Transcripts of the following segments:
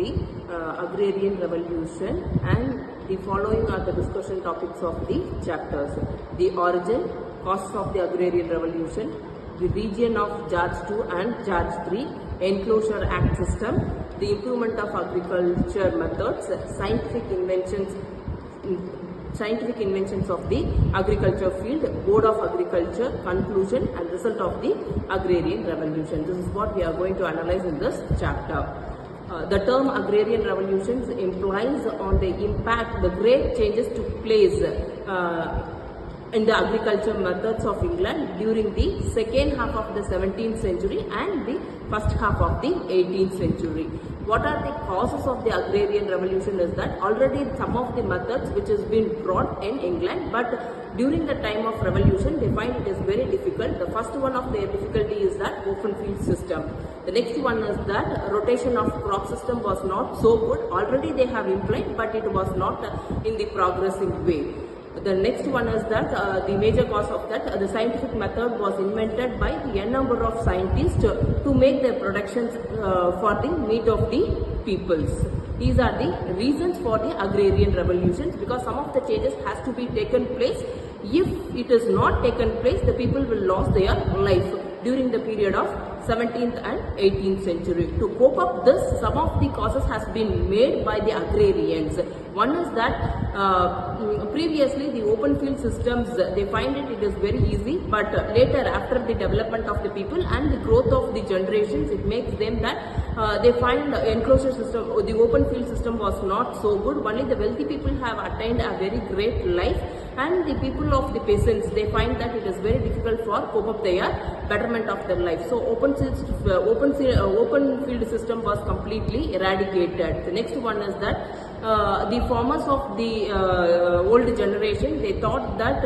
the Agrarian Revolution, and the following are the discussion topics of the chapters: the origin, causes of the Agrarian Revolution, the region of George II and George III, Enclosure Act system, the improvement of agriculture methods, scientific inventions of the agriculture field, Board of Agriculture, conclusion and result of the Agrarian Revolution. This is what we are going to analyze in this chapter. The term Agrarian Revolutions implies on the impact the great changes took place in the agriculture methods of England during the second half of the 17th century and the first half of the 18th century. What are the causes of the Agrarian Revolution is that already some of the methods which has been brought in England, but during the time of revolution they find it is very difficult. The first one of their difficulty is that open field system. The next one is that rotation of crop system was not so good. Already they have employed, but it was not in the progressive way. The next one is that the major cause of that the scientific method was invented by the n number of scientists to make their productions for the need of the peoples. These are the reasons for the Agrarian Revolutions, because some of the changes has to be taken place. If it is not taken place, the people will lose their life during the period of 17th and 18th century. To cope up this, some of the causes has been made by the agrarians. One is that previously the open field systems, they find it is very easy, but later after the development of the people and the growth of the generations, it makes them that they find the enclosure system, the open field system was not so good. Only the wealthy people have attained a very great life, and the people of the peasants, they find that it is very difficult for cope up their betterment of their life. So open field system was completely eradicated. The next one is that the farmers of the old generation, they thought that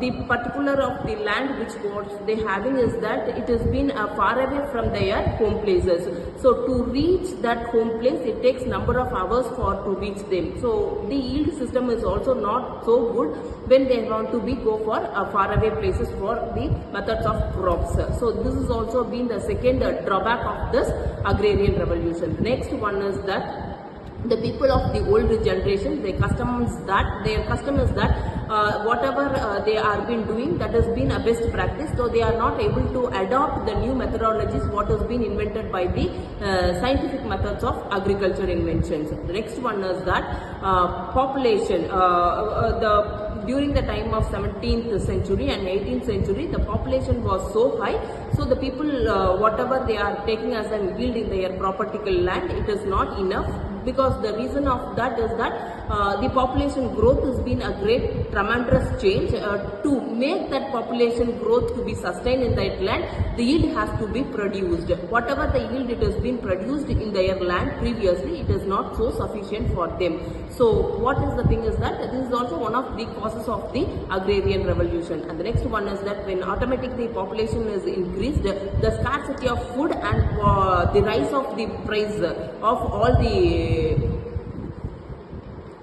the particular of the land which what they having is that it has been far away from their home places. So to reach that home place, it takes number of hours to reach them. So the yield system is also not so good when they want to go for far away places for the methods of crops. So this has also been the second drawback of this Agrarian Revolution. Next one is that the people of the old generation, their custom is that whatever they are been doing, that has been a best practice. So they are not able to adopt the new methodologies what has been invented by the scientific methods of agriculture inventions. The next one is that population. During the time of 17th century and 18th century, the population was so high. So the people, whatever they are taking as an yield in their property land, it is not enough. Because the reason of that is that the population growth has been a great tremendous change. To make that population growth to be sustained in that land, the yield has to be produced. Whatever the yield it has been produced in their land previously, it is not so sufficient for them. So what is the thing is that this is also one of the causes of the Agrarian Revolution. And the next one is that when automatically population is increased, the scarcity of food and the rise of the price of all the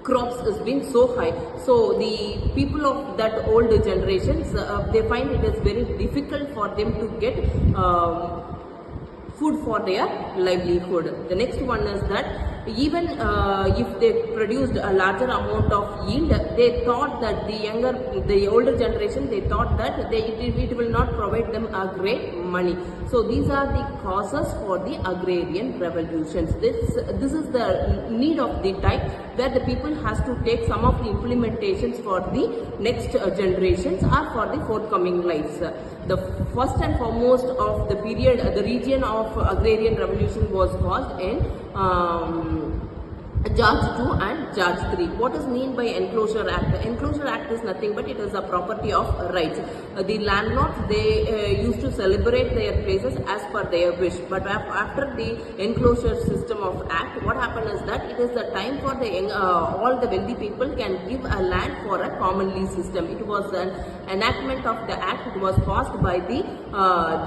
crops has been so high. So the people of that old generations, they find it is very difficult for them to get food for their livelihood. The next one is that even if they produced a larger amount of yield, they thought that the older generation, they thought that it will not provide them a great money. So these are the causes for the Agrarian Revolutions. This is the need of the time where the people has to take some of the implementations for the next generations or for the forthcoming lives. The first and foremost of the period, the region of Agrarian Revolution was caused in George II and George III. What is mean by Enclosure Act? Enclosure Act is nothing but it is a property of rights. The landlords, they used to celebrate their places as per their wish. But after the Enclosure System of Act, what happened is that it is the time for the all the wealthy people can give a land for a common lease system. It was an enactment of the Act. It was passed by the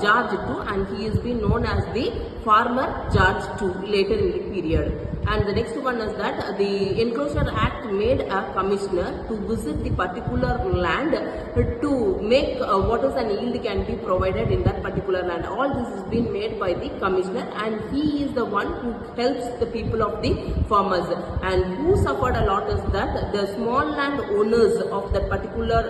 George II, and he is being known as the Farmer George II later in the period. And the next one is that the Enclosure Act made a commissioner to visit the particular land to make what is an yield can be provided in that particular land. All this has been made by the commissioner, and he is the one who helps the people of the farmers. And who suffered a lot is that the small land owners of that particular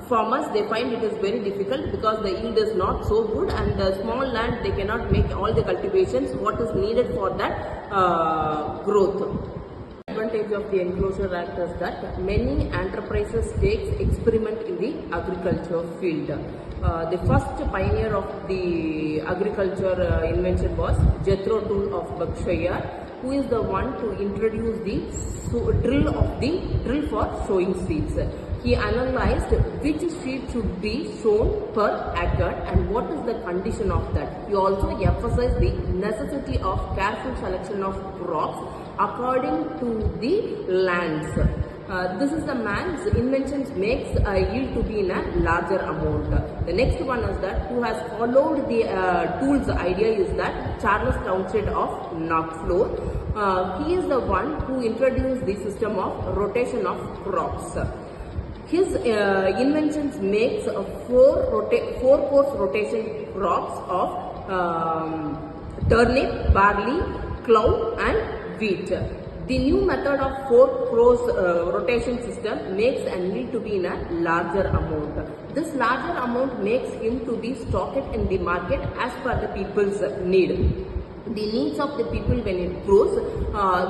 farmers, they find it is very difficult because the yield is not so good, and the small land they cannot make all the cultivations what is needed for that growth. Advantage of the Enclosure Act is that many enterprises experiment in the agriculture field. The first pioneer of the agriculture invention was Jethro Tull of Berkshire, who is the one to introduce the drill for sowing seeds. He analyzed which seed should be sown per acre and what is the condition of that. He also emphasized the necessity of careful selection of crops according to the lands. This is the man's inventions makes a yield to be in a larger amount. The next one is that who has followed the Tull's idea is that Charles Townshend of Norfolk. He is the one who introduced the system of rotation of crops. His inventions makes four-course rotation crops of turnip, barley, cloud and wheat. The new method of four-course rotation system makes a yield to be in a larger amount. This larger amount makes him to be stocked in the market as per the people's need. The needs of the people when it grows,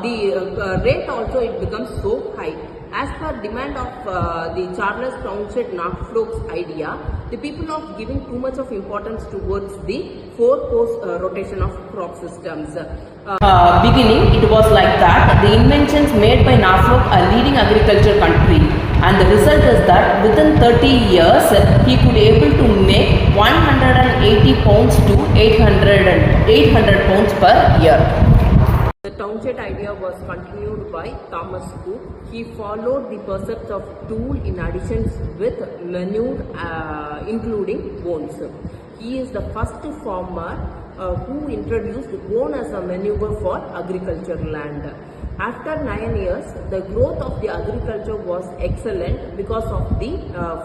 the rate also it becomes so high. As per demand of the Charles Townshend Norfolk's idea, the people are giving too much of importance towards the four-course rotation of crop systems. Beginning, it was like that. The inventions made by Norfolk a leading agriculture country, and the result is that within 30 years, he could able to make 180 pounds to 800 pounds per year. The Townshend idea was continued by Thomas Cook. He followed the precepts of Tull in addition with manure including bones. He is the first farmer who introduced bone as a manure for agriculture land. After 9 years, the growth of the agriculture was excellent because of the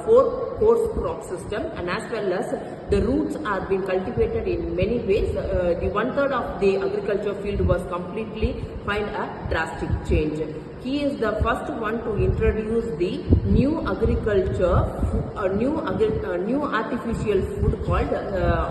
four-course crop system, and as well as the roots are being cultivated in many ways. The one-third of the agriculture field was completely find a drastic change. He is the first one to introduce the new agriculture, new artificial food called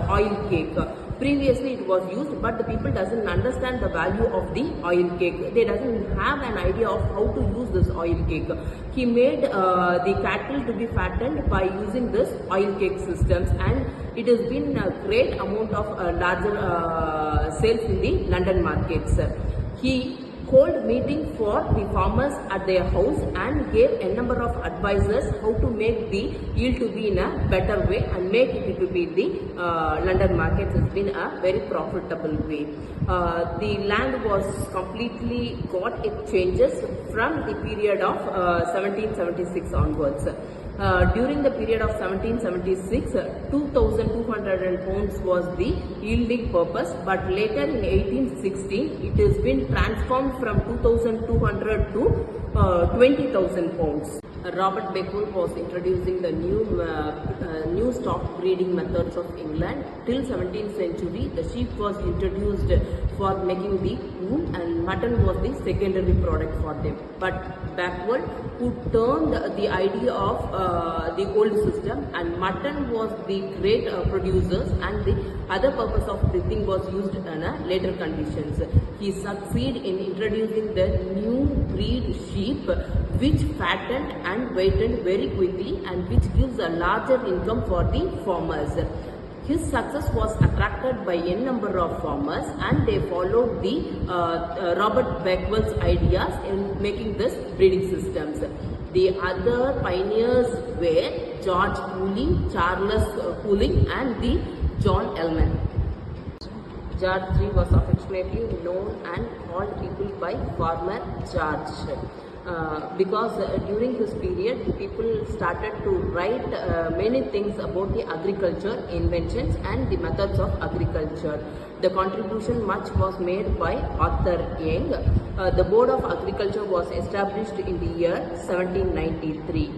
oil cake. Previously it was used, but the people doesn't understand the value of the oil cake. They doesn't have an idea of how to use this oil cake. He made the cattle to be fattened by using this oil cake systems, and it has been a great amount of larger sales in the London markets. He hold meeting for the farmers at their house and gave a number of advisors how to make the yield to be in a better way and make it to be the London markets has been a very profitable way. The land was completely got its changes from the period of 1776 onwards. During the period of 1776, 2,200 pounds was the yielding purpose, but later in 1816, it has been transformed from 2,200 to 20,000 pounds. Robert Beckwell was introducing the new stock breeding methods of England. Till 17th century, the sheep was introduced for making the wool, and mutton was the secondary product for them. But Beckwell, who turned the idea of the old system, and mutton was the great producers, and the other purpose of breeding was used in later conditions. He succeeded in introducing the new breed sheep, which fattened and weighted very quickly and which gives a larger income for the farmers. His success was attracted by a number of farmers, and they followed the Robert Beckwell's ideas in making this breeding systems. The other pioneers were George Cooley, Charles Cooley, and the John Ellman. George G was affectionately known and called people by Farmer George. Because during this period, people started to write many things about the agriculture inventions and the methods of agriculture. The contribution much was made by Arthur Young. The Board of Agriculture was established in the year 1793.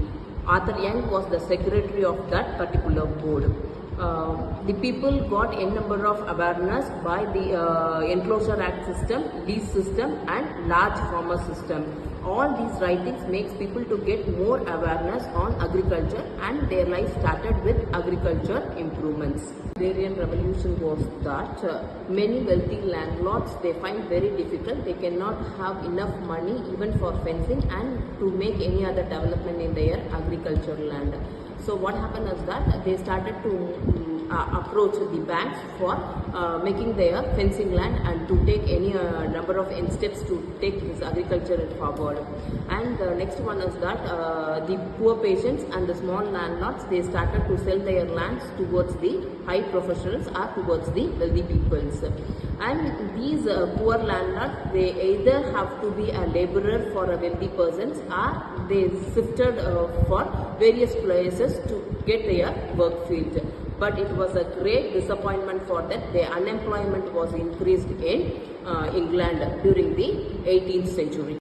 Arthur Young was the secretary of that particular board. The people got a number of awareness by the Enclosure Act system, lease system and large farmer system. All these writings makes people to get more awareness on agriculture, and their life started with agriculture improvements. Agrarian Revolution was that many wealthy landlords, they find very difficult, they cannot have enough money even for fencing and to make any other development in their agricultural land. So what happened is that they started to approach the banks for making their fencing land and to take any number of steps to take this agriculture forward. And the next one is that the poor patients and the small landlords, they started to sell their lands towards the high professionals or towards the wealthy peoples. And these poor landlords, they either have to be a laborer for a wealthy persons, or they shifted for various places to get their work field. But it was a great disappointment for them. The unemployment was increased in England during the 18th century.